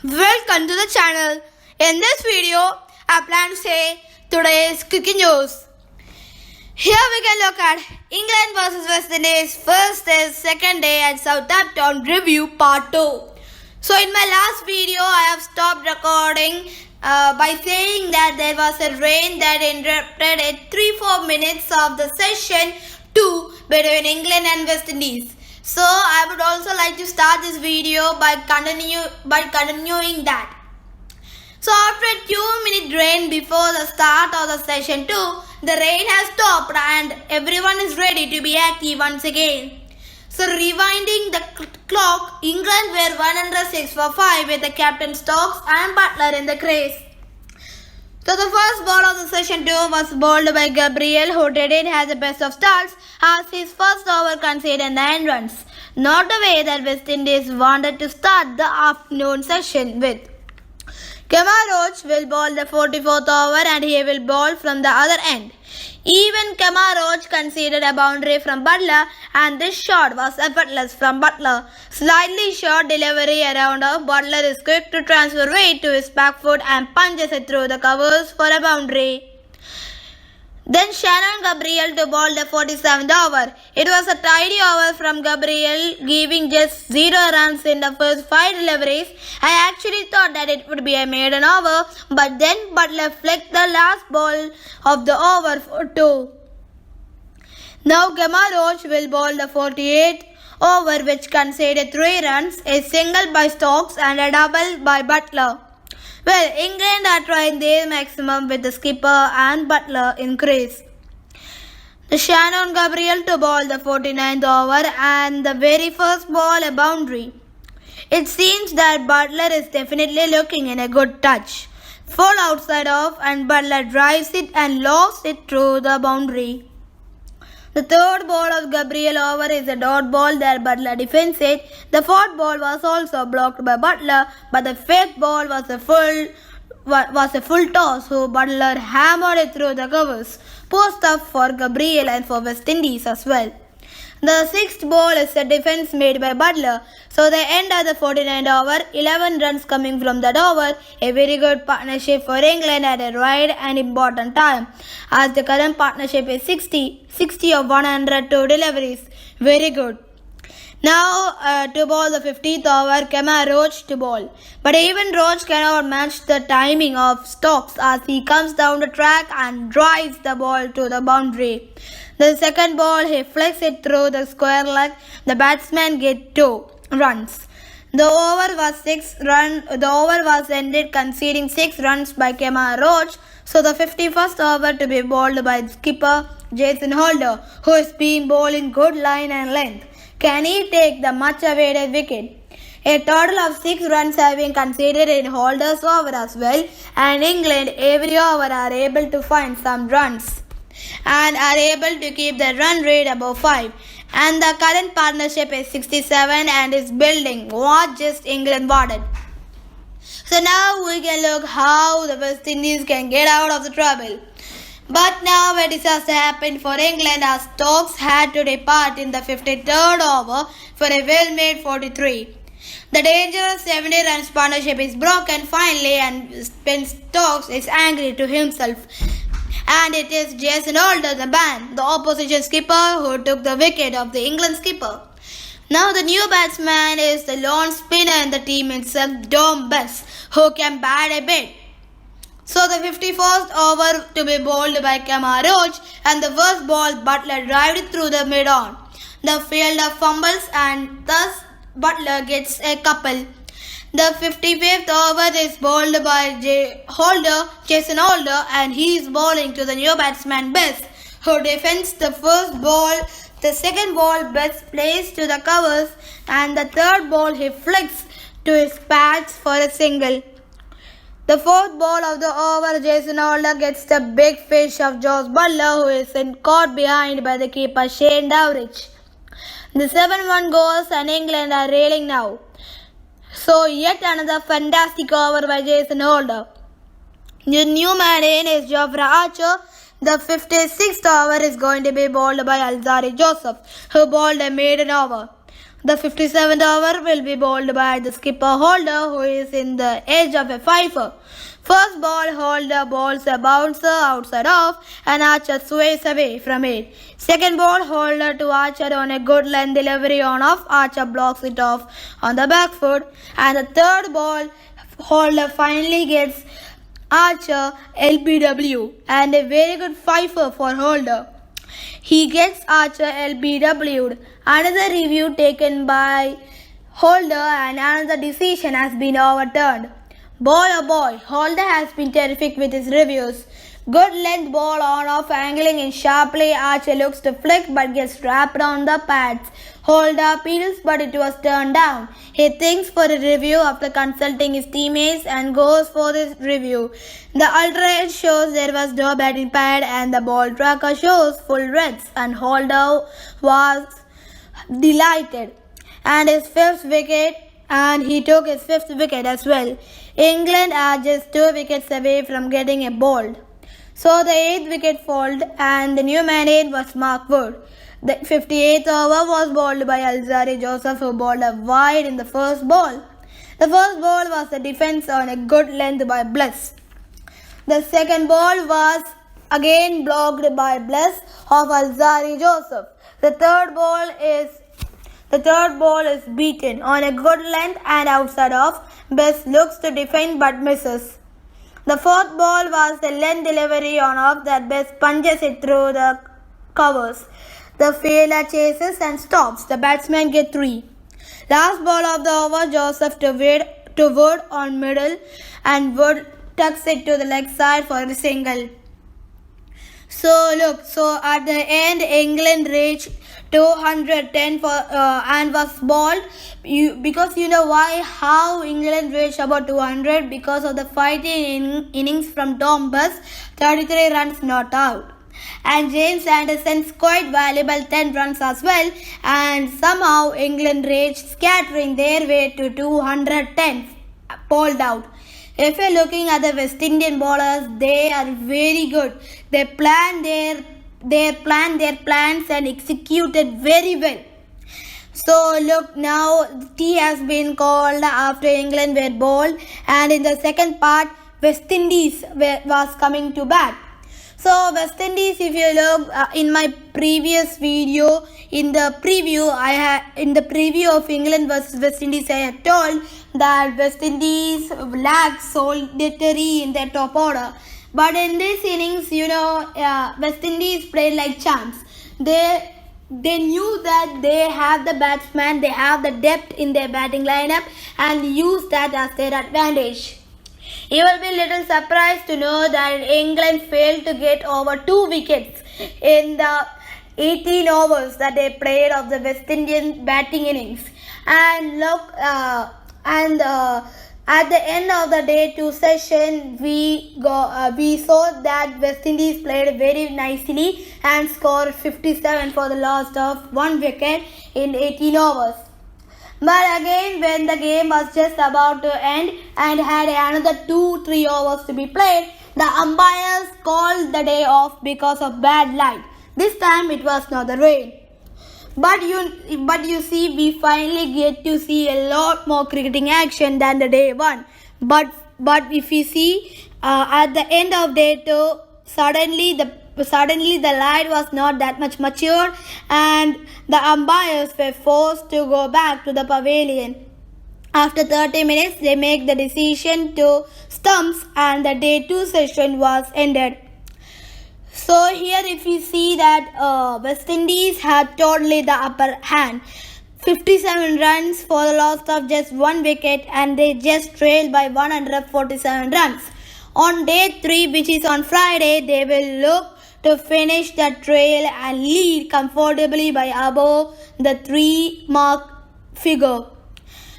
Welcome to the channel. In this video, I plan to say today's cricket news. Here we can look at England versus West Indies first day, second day at Southampton review part 2. So in my last video, I have stopped recording by saying that there was a rain that interrupted 3-4 minutes of the session 2 between England and West Indies. So I would also like to start this video by continuing that. So after a 2-minute rain before the start of the session 2, the rain has stopped and everyone is ready to be active once again. So rewinding the clock, England were 106 for 5 with the captain Stokes and Butler in the crease. So the first ball of the session 2 was bowled by Gabriel, who didn't have the best of starts as his first over conceded 9 runs. Not the way that West Indies wanted to start the afternoon session with. Roach will bowl the 44th over and he will bowl from the other end. Even Roach conceded a boundary from Butler and this shot was effortless from Butler. Slightly short delivery around off, Butler is quick to transfer weight to his back foot and punches it through the covers for a boundary. Then Shannon Gabriel to bowl the 47th over. It was a tidy over from Gabriel, giving just 0 runs in the first 5 deliveries. I actually thought that it would be a maiden over, but then Butler flicked the last ball of the over for 2. Now Roach will bowl the 48th over, which conceded 3 runs, a single by Stokes and a double by Butler. Well, England are trying their maximum with the skipper and Butler in crease. The Shannon Gabriel to bowl the 49th over and the very first ball a boundary. It seems that Butler is definitely looking in a good touch. Full outside off and Butler drives it and lofts it through the boundary. The third ball of Gabriel over is a dot ball that Butler defends it. The fourth ball was also blocked by Butler, but the fifth ball was a full toss, so Butler hammered it through the covers. Post up for Gabriel and for West Indies as well. The sixth ball is a defense made by Butler, so they end at the 49th over, 11 runs coming from that over, a very good partnership for England at a right and important time, as the current partnership is 60 of 102 deliveries. Very good. Now to bowl the 50th over, Roach to bowl. But even Roach cannot match the timing of Stokes as he comes down the track and drives the ball to the boundary. The second ball, he flicks it through the square leg. The batsman gets 2 runs. The over was ended conceding 6 runs by Roach. So the 51st over to be bowled by skipper Jason Holder, who is being bowled in good line and length. Can he take the much awaited wicket? A total of 6 runs have been conceded in Holder's over as well, and England every over are able to find some runs and are able to keep the run rate above 5. And the current partnership is 67 and is building what just England wanted. So now we can look how the West Indies can get out of the trouble. But now a disaster happened for England as Stokes had to depart in the 53rd over for a well-made 43. The dangerous 70 runs partnership is broken finally and Ben Stokes is angry to himself. And it is Jason Holder, the man, the opposition skipper, who took the wicket of the England skipper. Now the new batsman is the lone spinner in the team itself, Dom Bess, who can bat a bit. So the 51st over to be bowled by Roach and the first ball Butler drove it through the mid-on. The fielder fumbles and thus Butler gets a couple. The 55th over is bowled by Jason Holder, and he is bowling to the new batsman Bess, who defends the first ball. The second ball Bess plays to the covers, and the third ball he flicks to his pads for a single. The fourth ball of the over, Jason Holder gets the big fish of Josh Butler, who is caught behind by the keeper Shane Dowrich. The 7-1 goes and England are railing now. So yet another fantastic over by Jason Holder. The new man in is Jofra Archer. The 56th over is going to be bowled by Alzari Joseph, who bowled a maiden over. The 57th over will be bowled by the skipper Holder, who is in the edge of a fifer. First ball, Holder bowls a bouncer outside off and Archer sways away from it. Second ball, Holder to Archer on a good length delivery on off. Archer blocks it off on the back foot. And the third ball, Holder finally gets Archer LBW and a very good fifer for Holder. He gets Archer LBW'd. Another review taken by Holder and another decision has been overturned. Boy oh boy, Holder has been terrific with his reviews. Good length ball on off angling in sharply. Archer looks to flick but gets trapped on the pads. Holder appeals but it was turned down. He thinks for a review after consulting his teammates and goes for his review. The alternate shows there was no batting pad and the ball tracker shows full reds, and Holder was delighted. And he took his fifth wicket as well. England are just 2 wickets away from getting a bowled. So the 8th wicket fell and the new man was Mark Wood. The 58th over was bowled by Alzari Joseph, who bowled a wide in the first ball. The first ball was the defence on a good length by Bliss. The second ball was again blocked by Bliss of Alzari Joseph. The third ball is beaten on a good length and outside off. Bliss looks to defend but misses. The fourth ball was the length delivery on off that Bliss punches it through the covers. The fielder chases and stops. The batsmen get 3. Last ball of the over, Joseph to Wood on middle, and Wood tucks it to the leg side for a single. So at the end, England reached 210 and was bowled. Because you know why? How England reached about 200? Because of the fighting innings from Tom Buss, 33 runs not out. And James Anderson's quite valuable 10 runs as well. And somehow England reached, scattering their way to 210 bowled out. If you're looking at the West Indian bowlers, they are very good. They planned their plans and executed very well. So look, now tea has been called after England were bowled, and in the second part, West Indies was coming to bat. So West Indies, if you look in my previous video, in the preview of England versus West Indies, I had told that West Indies lacked solidity in their top order. But in this innings, West Indies played like champs. They knew that they have the batsman, they have the depth in their batting lineup, and used that as their advantage. You will be a little surprised to know that England failed to get over 2 wickets in the 18 overs that they played of the West Indian batting innings. And look, at the end of the day 2 session, we saw that West Indies played very nicely and scored 57 for the loss of 1 wicket in 18 overs. But again, when the game was just about to end and had another 2-3 overs to be played, the umpires called the day off because of bad light. This time it was not the rain. But you see, we finally get to see a lot more cricketing action than the day 1. But if you see, at the end of day 2, suddenly the light was not that much matured, and the umpires were forced to go back to the pavilion. After 30 minutes, they make the decision to stumps, and the day 2 session was ended. So here if you see that West Indies had totally the upper hand. 57 runs for the loss of just 1 wicket, and they just trailed by 147 runs. On day 3, which is on Friday, they will look to finish the trail and lead comfortably by above the 3-mark figure.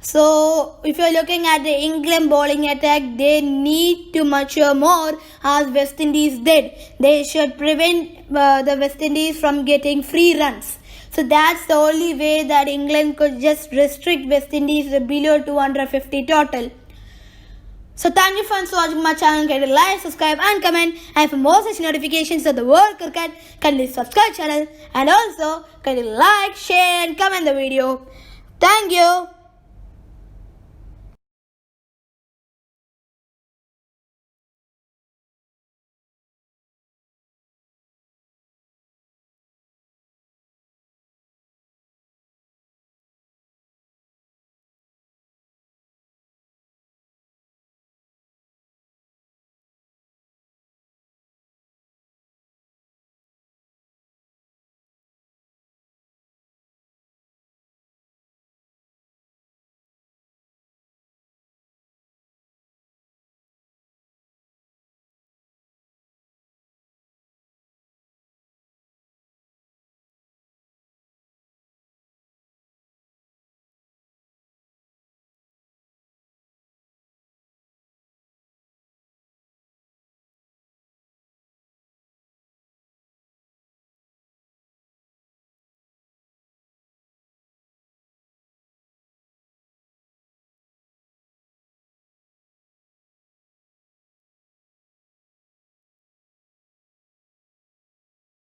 So if you're looking at the England bowling attack, they need to mature more as West Indies did. They should prevent the West Indies from getting free runs. So that's the only way that England could just restrict West Indies to below 250 total. So thank you for watching my channel. Kindly like, subscribe and comment. And for more such notifications of the world cricket, kindly subscribe channel. And also kindly like, share and comment the video. Thank you.